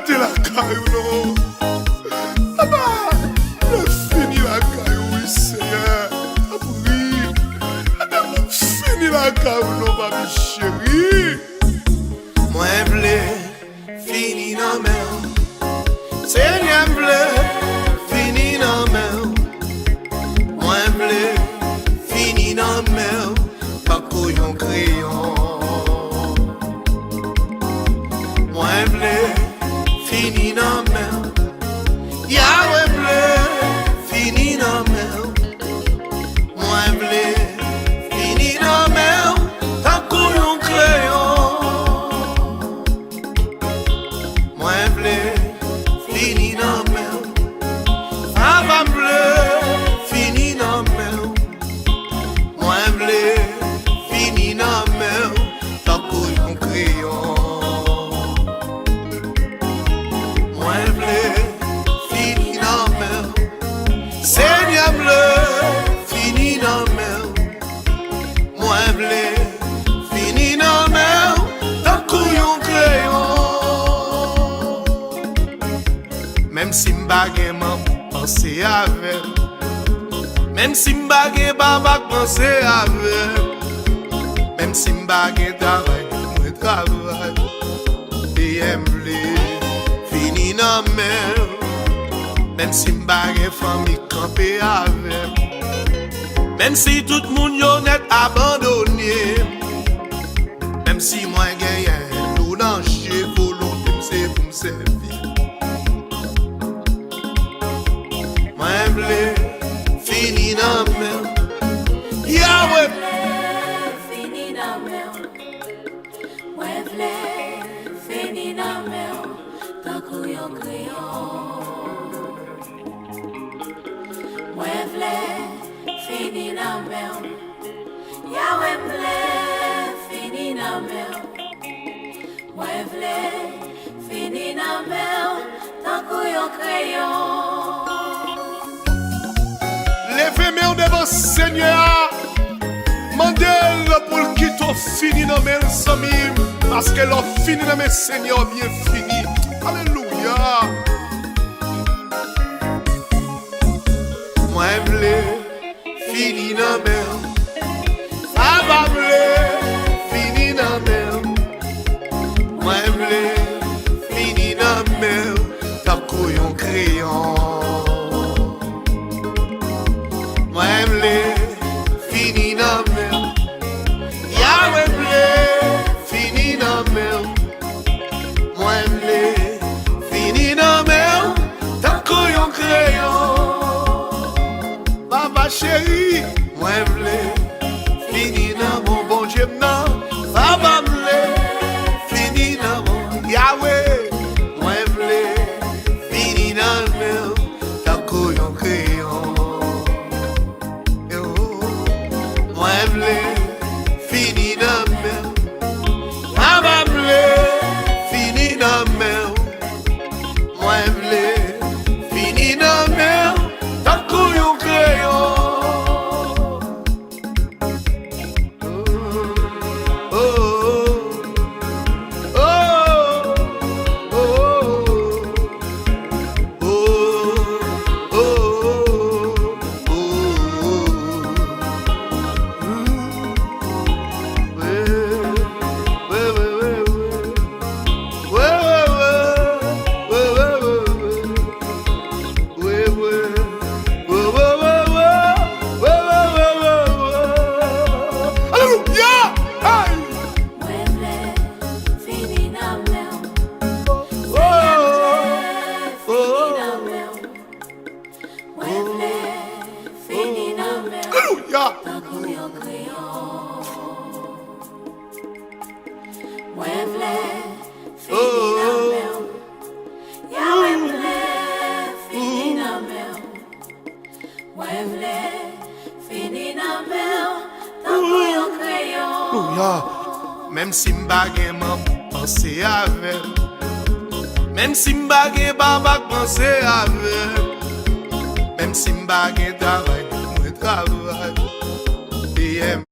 rete la caillou, non. Papa, je finis la caillou, oui, Seigneur. Oui. Je finis la caillou, non, ma chérie. Moi, blé, fini dans mer. Seigneur, blé, fini dans mer. Moi, blé, fini dans mer. Pas couillon crayon. Moi, blé, fini dans mer. Yahweh, blé, fini dans mer. Moi, blé, fini dans mer. Pas couillon crayon. Moi, blé, fini dans mer. Ava bleu, fini dans mer. Moi, blé, fini dans mer. Pas couillon crayon. Moi, blé, fini dans mer. Seigneur bleu, fini dans mer. Moi, blé, fini dans mer. Pas couillon crayon. Même si m'bague m'a pensé avec. Même si m'bague baba pensé avec. Même si m'bague travail, moi travail. Et blé, fini dans mer. Même si m'bague famille campé avec. Même si tout le monde yo net abandonné. Même si moi gagne l'eau dans chez volonté c'est pour me servir. Moi blé, fini dans mer. Yahweh, fini dans mer. Moi blé, fini dans mer. Tant couillon crayon. Moi blé, fini dans mer. Yahweh blé, fini dans mer. Moi blé, fini dans mer. Tant couillon crayon. Levez-moi devant Seigneur. Mandel pour le quitter fini dans mes amis. Parce que l'on fini dans mes Seigneur bien fini. Alléluia. moi blé, fini dans mer. Ava blé, fini dans mer. Moi blé, fini dans mer. T'as couillon crayon. Moi blé, fini dans mer. Yahweh blé, fini dans mer. Moi blé, fini dans mer. T'as couillon crayon. Papa chéri, moi blé, fini dans mon bon Dieu non. Papa blé, fini dans mon Yahweh. Moi blé, fini dans le mer. T'as couillon crayon. Moi blé, fini dans le mer. Papa blé, fini dans le mer. Moi blé, fini dans le mer. T'as couillon crayon. Même si m'bague m'a pensé avec. Même si m'bague baba pensé avec. Même si m'bague travail, moi travail.